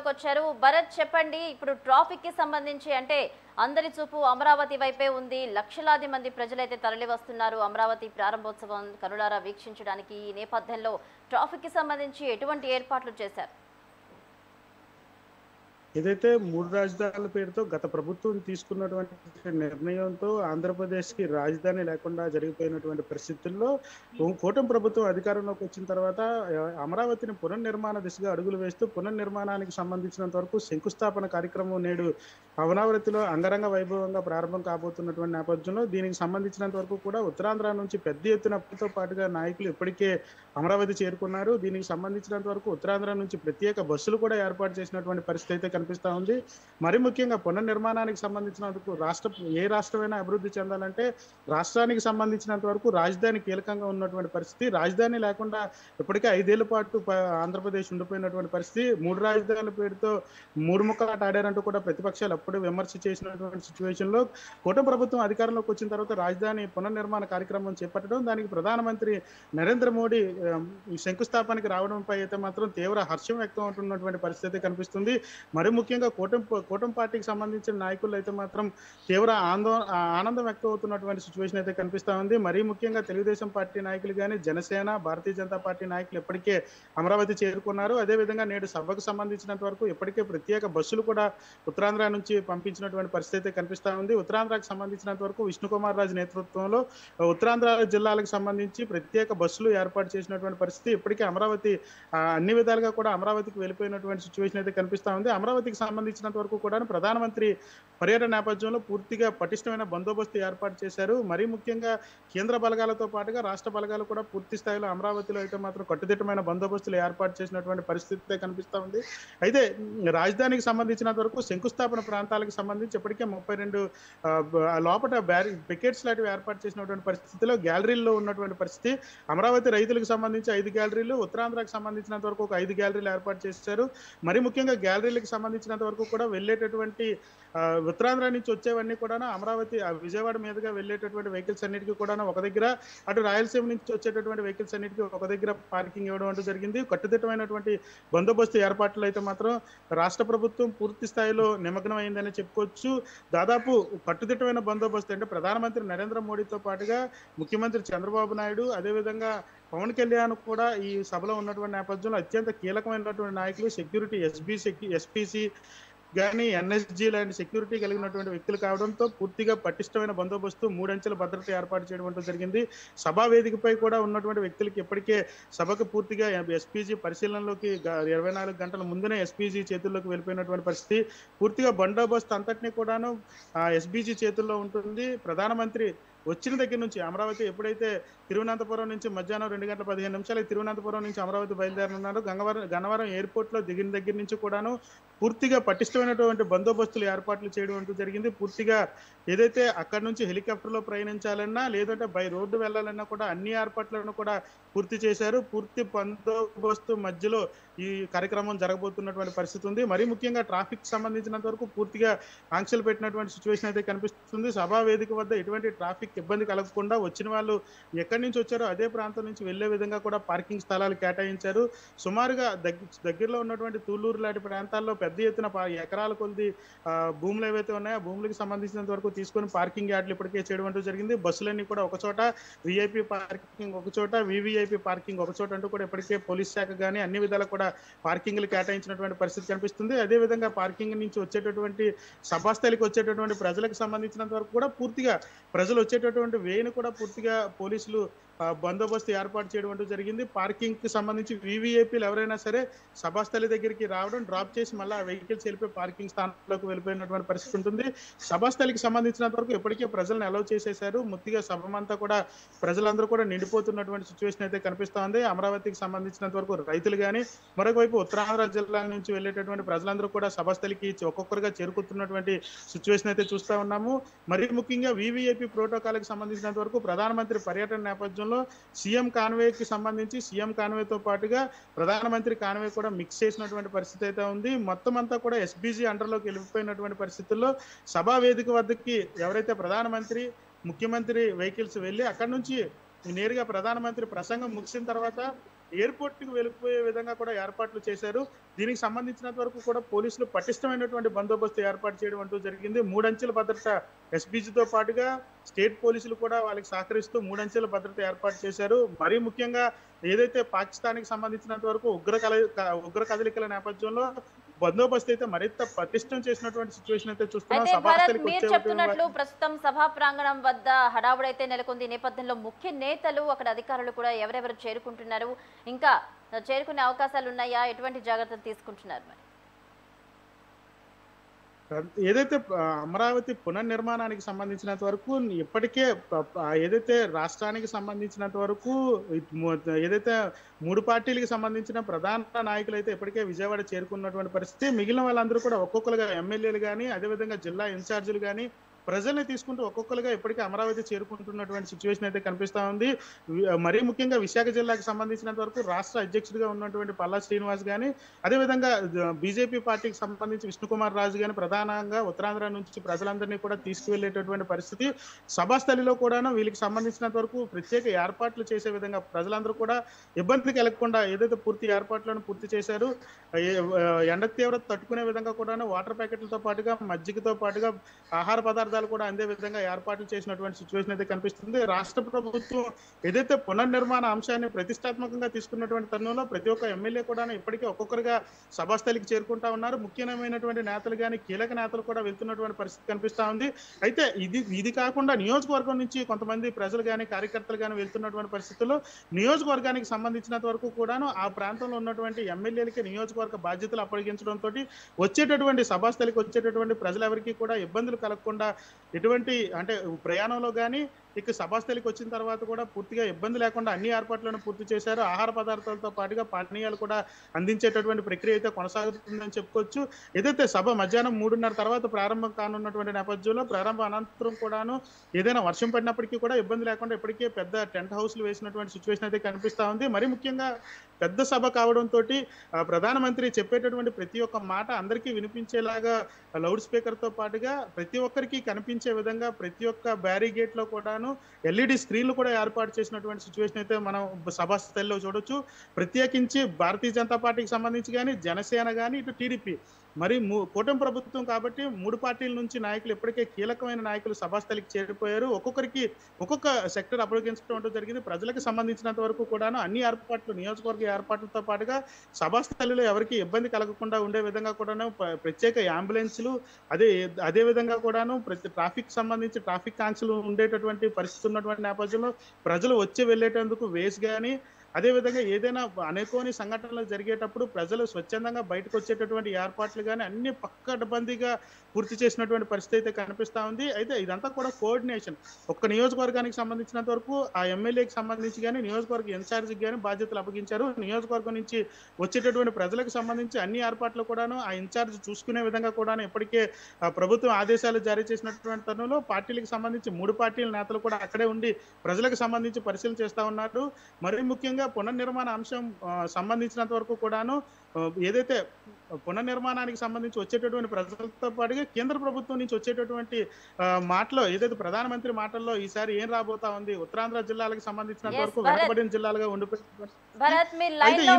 అందుబాటులోకి వచ్చారు. భరత్ చెప్పండి, ఇప్పుడు ట్రాఫిక్ కి సంబంధించి అంటే అందరి చూపు అమరావతి వైపే ఉంది. లక్షలాది మంది ప్రజలైతే తరలి వస్తున్నారు అమరావతి ప్రారంభోత్సవం కనులారా వీక్షించడానికి. ఈ నేపథ్యంలో ట్రాఫిక్ కి సంబంధించి ఎటువంటి ఏర్పాట్లు చేశారు? ఏదైతే 3 రాజధానుల పేరుతో గత ప్రభుత్వం తీసుకున్నటువంటి నిర్ణయంతో ఆంధ్రప్రదేశ్‌కి రాజధాని లేకుండా జరిగిపోయినటువంటి పరిస్థితుల్లో కూటమి ప్రభుత్వం అధికారంలోకి వచ్చిన తర్వాత అమరావతిని పునర్నిర్మాణ దిశగా అడుగులు వేస్తూ పునర్నిర్మాణానికి సంబంధించినంత వరకు శంకుస్థాపన కార్యక్రమం నేడు అమరావతిలో అంగరంగ వైభవంగా ప్రారంభం కాబోతున్నటువంటి నేపథ్యంలో దీనికి సంబంధించినంత వరకు కూడా ఉత్తరాంధ్ర నుంచి పెద్ద ఎత్తునతో పాటుగా నాయకులు ఇప్పటికే అమరావతి చేరుకున్నారు. దీనికి సంబంధించినంత వరకు ఉత్తరాంధ్ర నుంచి ప్రత్యేక బస్సులు కూడా ఏర్పాటు చేసినటువంటి పరిస్థితి అయితే కనిపిస్తూ ఉంది. మరి ముఖ్యంగా పునర్నిర్మాణానికి సంబంధించినందుకు ఏ రాష్ట్రమైనా అభివృద్ధి చెందాలంటే రాష్ట్రానికి సంబంధించినంత వరకు రాజధాని కీలకంగా ఉన్నటువంటి పరిస్థితి. రాజధాని లేకుండా ఇప్పటికే 5 ఏళ్ల పాటు ఆంధ్రప్రదేశ్ ఉండిపోయినటువంటి పరిస్థితి. 3 రాజధానుల పేరుతో 3 ముక్కలాట ఆడారంటూ కూడా ప్రతిపక్షాలు అప్పుడే విమర్శ చేసినటువంటి సిచ్యువేషన్లో కూటమి ప్రభుత్వం అధికారంలోకి వచ్చిన తర్వాత రాజధాని పునర్నిర్మాణ కార్యక్రమం చేపట్టడం, దానికి ప్రధానమంత్రి నరేంద్ర మోడీ శంకుస్థాపనకి రావడంపై అయితే మాత్రం తీవ్ర హర్షం వ్యక్తం అవుతున్నటువంటి పరిస్థితి కనిపిస్తుంది. మరి ముఖ్యంగా కూటమి పార్టీకి సంబంధించిన నాయకులు అయితే మాత్రం తీవ్ర ఆనందం వ్యక్తం అవుతున్నటువంటి సిచ్యువేషన్ అయితే కనిపిస్తూ ఉంది. మరీ ముఖ్యంగా తెలుగుదేశం పార్టీ నాయకులు కానీ, జనసేన, భారతీయ జనతా పార్టీ నాయకులు ఇప్పటికే అమరావతి చేరుకున్నారు. అదేవిధంగా నేడు సభకు సంబంధించినంత వరకు ఇప్పటికే ప్రత్యేక బస్సులు కూడా ఉత్తరాంధ్ర నుంచి పంపించినటువంటి పరిస్థితి అయితే కనిపిస్తూ ఉంది. ఉత్తరాంధ్రకు సంబంధించినంత వరకు విష్ణుకుమార్ రాజు నేతృత్వంలో ఉత్తరాంధ్ర జిల్లాలకు సంబంధించి ప్రత్యేక బస్సులు ఏర్పాటు చేసినటువంటి పరిస్థితి. ఇప్పటికే అమరావతి అన్ని విధాలుగా కూడా అమరావతికి వెళ్ళిపోయినటువంటి సిచ్యువేషన్ అయితే కనిపిస్తూ ఉంది. అమరావతికి సంబంధించినంత వరకు కూడా ప్రధానమంత్రి పర్యటన నేపథ్యంలో పూర్తిగా పటిష్టమైన బందోబస్తు ఏర్పాటు చేశారు. మరీ ముఖ్యంగా కేంద్ర బలగాలతో పాటుగా రాష్ట్ర బలగాలు కూడా పూర్తి స్థాయిలో అమరావతిలో అయితే మాత్రం కట్టుదిట్టమైన బందోబస్తులు ఏర్పాటు చేసినటువంటి పరిస్థితి కనిపిస్తూ ఉంది. అయితే రాజధానికి సంబంధించినంత వరకు శంకుస్థాపన ప్రాంతాలకు సంబంధించి ఇప్పటికే 32 లోపల పికెట్స్ లాంటివి ఏర్పాటు చేసినటువంటి పరిస్థితిలో గ్యాలరీల్లో ఉన్నటువంటి పరిస్థితి. అమరావతి రైతులకు సంబంధించి 5 గ్యాలరీలు, ఉత్తరాంధ్రకు సంబంధించినంత వరకు ఒక 5 గ్యాలరీలు ఏర్పాటు చేశారు. మరి ముఖ్యంగా గ్యాలరీలకు సంబంధించినంత వరకు కూడా వెళ్ళేటటువంటి ఉత్తరాంధ్ర నుంచి వచ్చేవన్నీ కూడా అమరావతి విజయవాడ మీదుగా వెళ్ళేటటువంటి వెహికల్స్ అన్నిటికీ కూడా ఒక దగ్గర, అటు రాయలసీమ నుంచి వచ్చేటటువంటి వెహికల్స్ అన్నిటికీ ఒక దగ్గర పార్కింగ్ ఇవ్వడం అంటూ జరిగింది. కట్టుదిట్టమైనటువంటి బందోబస్తు ఏర్పాట్లు అయితే మాత్రం రాష్ట్ర ప్రభుత్వం పూర్తి స్థాయిలో నిమగ్నం అయిందని చెప్పుకోవచ్చు. దాదాపు కట్టుదిట్టమైన బందోబస్తు అంటే ప్రధానమంత్రి నరేంద్ర మోడీతో పాటుగా ముఖ్యమంత్రి చంద్రబాబు నాయుడు, అదేవిధంగా పవన్ కళ్యాణ్ కూడా ఈ సభలో ఉన్నటువంటి నేపథ్యంలో అత్యంత కీలకమైనటువంటి నాయకులు, సెక్యూరిటీ ఎస్పీసీ కానీ ఎన్ఎస్జీ లాంటి సెక్యూరిటీ కలిగినటువంటి వ్యక్తులు కావడంతో పూర్తిగా పటిష్టమైన బందోబస్తు 3 అంచెల భద్రత ఏర్పాటు చేయడం జరిగింది. సభా వేదికపై కూడా ఉన్నటువంటి వ్యక్తులకి ఇప్పటికే సభకు పూర్తిగా ఎస్పీజీ పరిశీలనలోకి 24 గంటల ముందునే ఎస్పీజీ చేతుల్లోకి వెళ్ళిపోయినటువంటి పరిస్థితి. పూర్తిగా బందోబస్తు అంతటినీ కూడాను ఎస్పీజీ చేతుల్లో ఉంటుంది. ప్రధానమంత్రి వచ్చిన దగ్గర నుంచి అమరావతి ఎప్పుడైతే తిరువనంతపురం నుంచి మధ్యాహ్నం 2:15 తిరువనంతపురం నుంచి అమరావతి బయలుదేరనున్నారు. గన్నవరం ఎయిర్పోర్ట్లో దిగిన దగ్గర నుంచి కూడాను పూర్తిగా పటిష్టమైనటువంటి బందోబస్తులు ఏర్పాట్లు చేయడం అంటూ జరిగింది. పూర్తిగా ఏదైతే అక్కడి నుంచి హెలికాప్టర్లో ప్రయాణించాలన్నా లేదంటే బై రోడ్డు వెళ్ళాలన్నా కూడా అన్ని ఏర్పాట్లను కూడా పూర్తి చేశారు. పూర్తి బందోబస్తు మధ్యలో ఈ కార్యక్రమం జరగబోతున్నటువంటి పరిస్థితి ఉంది. మరీ ముఖ్యంగా ట్రాఫిక్ సంబంధించినంత వరకు పూర్తిగా ఆంక్షలు పెట్టినటువంటి సిచ్యువేషన్ అయితే కనిపిస్తుంది. సభా వేదిక వద్ద ఎటువంటి ట్రాఫిక్ ఇబ్బంది కలగకుండా వచ్చిన వాళ్ళు ఎక్కడి నుంచి వచ్చారో అదే ప్రాంతం నుంచి వెళ్లే విధంగా కూడా పార్కింగ్ స్థలాలు కేటాయించారు. సుమారుగా దగ్గరలో ఉన్నటువంటి తూళ్ళూరు లాంటి ప్రాంతాల్లో పెద్ద ఎత్తున ఎకరాల కొద్ది భూములు ఏవైతే ఉన్నాయో ఆ భూములకు సంబంధించినంత వరకు తీసుకొని పార్కింగ్ యార్డులు ఇప్పటికే చేయడం అంటూ జరిగింది. బస్సులన్నీ కూడా ఒక చోట, విఐపి పార్కింగ్ ఒక చోట, వివిఐపి పార్కింగ్ ఒక చోట అంటూ కూడా ఇప్పటికే పోలీస్ శాఖ కానీ అన్ని విధాలు కూడా పార్కింగ్లు కేటాయించినటువంటి పరిస్థితి కనిపిస్తుంది. అదేవిధంగా పార్కింగ్ నుంచి వచ్చేటటువంటి సభాస్థలికి వచ్చేటటువంటి ప్రజలకు సంబంధించినంత వరకు కూడా పూర్తిగా ప్రజలు వచ్చేటటువంటి వేను కూడా పూర్తిగా పోలీసులు బందోబస్తు ఏర్పాటు చేయడం అంటూ జరిగింది. పార్కింగ్ కి సంబంధించి వివిఐపీలు ఎవరైనా సరే సభాస్థలి దగ్గరికి రావడం, డ్రాప్ చేసి మళ్ళీ ఆ వెహికల్స్ వెళ్ళిపోయి పార్కింగ్ స్థానంలోకి వెళ్ళిపోయినటువంటి పరిస్థితి ఉంటుంది. సభాస్థలికి సంబంధించినంత వరకు ఇప్పటికే ప్రజలను అలౌ చేసేశారు. ముఖ్యంగా సభమంతా కూడా ప్రజలందరూ కూడా నిండిపోతున్నటువంటి సిచ్యువేషన్ అయితే కనిపిస్తూ ఉంది. అమరావతికి సంబంధించినంత వరకు రైతులు కానీ, మరొక వైపు ఉత్తరాంధ్ర జిల్లా నుంచి వెళ్ళేటటువంటి ప్రజలందరూ కూడా సభాస్థలికి ఒక్కొక్కరుగా చేరుకుంటున్నటువంటి సిచ్యువేషన్ అయితే చూస్తూ ఉన్నాము. మరీ ముఖ్యంగా వివిఐపి ప్రోటోకాల్కి సంబంధించినంత వరకు ప్రధానమంత్రి పర్యటన నేపథ్యంలో సీఎం కాన్వేకి సంబంధించి సీఎం కాన్వేతో పాటుగా ప్రధానమంత్రి కాన్వే కూడా మిక్స్ చేసినటువంటి పరిస్థితి అయితే ఉంది. మొత్తం అంతా కూడా ఎస్బీజీ అండర్లోకి వెళ్ళిపోయినటువంటి పరిస్థితుల్లో సభా వేదిక వద్దకి ఎవరైతే ప్రధానమంత్రి, ముఖ్యమంత్రి వెహికల్స్ వెళ్ళి అక్కడి నుంచి నేరుగా ప్రధానమంత్రి ప్రసంగం ముగిసిన తర్వాత ఎయిర్‌పోర్ట్‌కి వెళ్ళిపోయే విధంగా కూడా ఏర్పాట్లు చేశారు. దీనికి సంబంధించినంత వరకు కూడా పోలీసులు పటిష్టమైనటువంటి బందోబస్తు ఏర్పాటు చేయడం అంటూ జరిగింది. 3 అంచెల భద్రత ఎస్‌పీజీతో పాటుగా స్టేట్ పోలీసులు కూడా వాళ్ళకి సహకరిస్తూ 3 అంచెల భద్రత ఏర్పాటు చేశారు. మరీ ముఖ్యంగా ఏదైతే పాకిస్తాన్‌కి సంబంధించినంత వరకు ఉగ్ర కదలికల నేపథ్యంలో బందోబస్తు అయితే మరింత పటిష్టం చేసినటువంటి సిట్యుయేషన్ అయితే చూస్తున్నాం. అయితే భరత్, సభాస్థలికి మీరు వచ్చే చెప్తున్నట్లు ప్రస్తుతం సభా ప్రాంగణం వద్ద హడావుడైతే నెలకొంది. ఈ నేపథ్యంలో ముఖ్య నేతలు, అక్కడ అధికారులు కూడా ఎవరెవరు చేరుకుంటున్నారు, ఇంకా చేరుకునే అవకాశాలు ఉన్నాయా, ఎటువంటి జాగ్రత్తలు తీసుకుంటున్నారు మరి? ఏదైతే అమరావతి పునర్నిర్మాణానికి సంబంధించినంత వరకు ఇప్పటికే ఏదైతే రాష్ట్రానికి సంబంధించినంత వరకు ఏదైతే 3 పార్టీలకు సంబంధించిన ప్రధాన నాయకులు అయితే ఇప్పటికే విజయవాడ చేరుకున్నటువంటి పరిస్థితి. మిగిలిన వాళ్ళందరూ కూడా ఒక్కొక్కరుగా ఎమ్మెల్యేలు కానీ, అదేవిధంగా జిల్లా ఇన్ఛార్జీలు కానీ ప్రజల్ని తీసుకుంటూ ఒక్కొక్కరుగా ఇప్పటికే అమరావతి చేరుకుంటున్నటువంటి సిచ్యువేషన్ అయితే కనిపిస్తా ఉంది. మరీ ముఖ్యంగా విశాఖ జిల్లాకు సంబంధించినంత వరకు రాష్ట్ర అధ్యక్షుడిగా ఉన్నటువంటి పల్లా శ్రీనివాస్ కానీ, అదేవిధంగా బీజేపీ పార్టీకి సంబంధించి విష్ణుకుమార్ రాజు కానీ ప్రధానంగా ఉత్తరాంధ్ర నుంచి ప్రజలందరినీ కూడా తీసుకువెళ్ళేటటువంటి పరిస్థితి. సభాస్థలిలో కూడాను వీళ్ళకి సంబంధించినంత వరకు ప్రత్యేక ఏర్పాట్లు చేసే విధంగా ప్రజలందరూ కూడా ఇబ్బంది కలగకుండా ఏదైతే పూర్తి ఏర్పాట్లను పూర్తి చేశారు. ఎండ తీవ్రత తట్టుకునే విధంగా కూడాను వాటర్ ప్యాకెట్లతో పాటుగా మజ్జిగతో పాటుగా ఆహార పదార్థాలు కూడా అందే విధంగా ఏర్పాట్లు చేసినటువంటి సిచ్యువేషన్ అయితే కనిపిస్తుంది. రాష్ట్ర ప్రభుత్వం ఏదైతే పునర్నిర్మాణ అంశాన్ని ప్రతిష్టాత్మకంగా తీసుకున్నటువంటి తరుణంలో ప్రతి ఒక్క ఎమ్మెల్యే కూడా ఇప్పటికే ఒక్కొక్కరుగా సభాస్థలికి చేరుకుంటా ఉన్నారు. ముఖ్యమైనటువంటి నేతలు కానీ కీలక నేతలు కూడా వెళ్తున్నటువంటి పరిస్థితి కనిపిస్తా ఉంది. అయితే ఇది కాకుండా నియోజకవర్గం నుంచి కొంతమంది ప్రజలు కానీ కార్యకర్తలు కానీ వెళ్తున్నటువంటి పరిస్థితుల్లో నియోజకవర్గానికి సంబంధించినంత వరకు కూడాను ఆ ప్రాంతంలో ఉన్నటువంటి ఎమ్మెల్యేలకి నియోజకవర్గ బాధ్యతలు అప్పగించడంతో వచ్చేటటువంటి సభాస్థలికి వచ్చేటటువంటి ప్రజలెవరికీ కూడా ఇబ్బందులు కలగకుండా ఎటువంటి అంటే ప్రయాణంలో కానీ ఇక సభాస్థలికి వచ్చిన తర్వాత కూడా పూర్తిగా ఇబ్బంది లేకుండా అన్ని ఏర్పాట్లను పూర్తి చేశారు. ఆహార పదార్థాలతో పాటుగా పానీయాలు కూడా అందించేటటువంటి ప్రక్రియ అయితే కొనసాగుతుందని చెప్పుకోవచ్చు. ఏదైతే సభ మధ్యాహ్నం 3:30 తర్వాత ప్రారంభం కానున్నటువంటి నేపథ్యంలో ప్రారంభ అనంతరం కూడాను ఏదైనా వర్షం పడినప్పటికీ కూడా ఇబ్బంది లేకుండా ఇప్పటికే పెద్ద టెంట్ హౌస్లు వేసినటువంటి సిచ్యువేషన్ అయితే కనిపిస్తా ఉంది. మరి ముఖ్యంగా పెద్ద సభ కావడంతో ప్రధానమంత్రి చెప్పేటటువంటి ప్రతి ఒక్క మాట అందరికీ వినిపించేలాగా లౌడ్ స్పీకర్తో పాటుగా ప్రతి ఒక్కరికి కనిపించే విధంగా ప్రతి ఒక్క బ్యారిగేట్ లో కూడాను ఎల్ఈడి స్క్రీన్లు కూడా ఏర్పాటు చేసినటువంటి సిచ్యువేషన్ అయితే మనం సభాస్థలిలో చూడొచ్చు. ప్రత్యేకించి భారతీయ జనతా పార్టీకి సంబంధించి కానీ జనసేన కానీ ఇటు టీడీపీ మరి కూటమి ప్రభుత్వం కాబట్టి 3 పార్టీల నుంచి నాయకులు ఇప్పటికే కీలకమైన నాయకులు సభాస్థలికి చేరిపోయారు. ఒక్కొక్కరికి ఒక్కొక్క సెక్టర్ అప్పగించడం జరిగింది. ప్రజలకు సంబంధించినంత వరకు కూడాను అన్ని ఏర్పాట్లు నియోజకవర్గ ఏర్పాట్లతో పాటుగా సభాస్థలిలో ఎవరికి ఇబ్బంది కలగకుండా ఉండే విధంగా కూడాను ప్రత్యేక అంబులెన్స్లు అదే విధంగా కూడాను ట్రాఫిక్ సంబంధించి ట్రాఫిక్ ఆంక్షలు ఉండేటటువంటి పరిస్థితి ఉన్నటువంటి నేపథ్యంలో ప్రజలు వచ్చి వెళ్ళేటందుకు వేస్ కానీ అదేవిధంగా ఏదైనా అనుకోని సంఘటనలు జరిగేటప్పుడు ప్రజలు స్వచ్ఛందంగా బయటకు వచ్చేటటువంటి ఏర్పాట్లు కానీ అన్ని పక్కడబందీగా పూర్తి చేసినటువంటి పరిస్థితి అయితే కనిపిస్తా ఉంది. అయితే ఇదంతా కూడా కోఆర్డినేషన్ ఒక్క నియోజకవర్గానికి సంబంధించినంత వరకు ఆ ఎమ్మెల్యేకి సంబంధించి కానీ నియోజకవర్గ ఇన్ఛార్జికి కానీ బాధ్యతలు అప్పగించారు. నియోజకవర్గం నుంచి వచ్చేటటువంటి ప్రజలకు సంబంధించి అన్ని ఏర్పాట్లు కూడాను ఆ ఇన్ఛార్జ్ చూసుకునే విధంగా కూడా ఇప్పటికే ప్రభుత్వం ఆదేశాలు జారీ చేసినటువంటి తరుణంలో పార్టీలకు సంబంధించి 3 పార్టీల నేతలు కూడా అక్కడే ఉండి ప్రజలకు సంబంధించి పరిశీలన చేస్తా ఉన్నారు. మరీ ముఖ్యంగా పునర్నిర్మాణ అంశం సంబంధించినంత వరకు కూడాను ఏదైతే పునర్నిర్మాణానికి సంబంధించి వచ్చేటటువంటి ప్రజలతో పాటుగా కేంద్ర ప్రభుత్వం నుంచి వచ్చేటటువంటి మాటలో ఏదైతే ప్రధానమంత్రి మాటల్లో ఈసారి ఏం రాబోతా ఉంది ఉత్తరాంధ్ర జిల్లాలకు సంబంధించినంత వరకు వెనుకబడిన జిల్లాలుగా ఉండిపోయింది. భరత్, మీరు లైన్ లో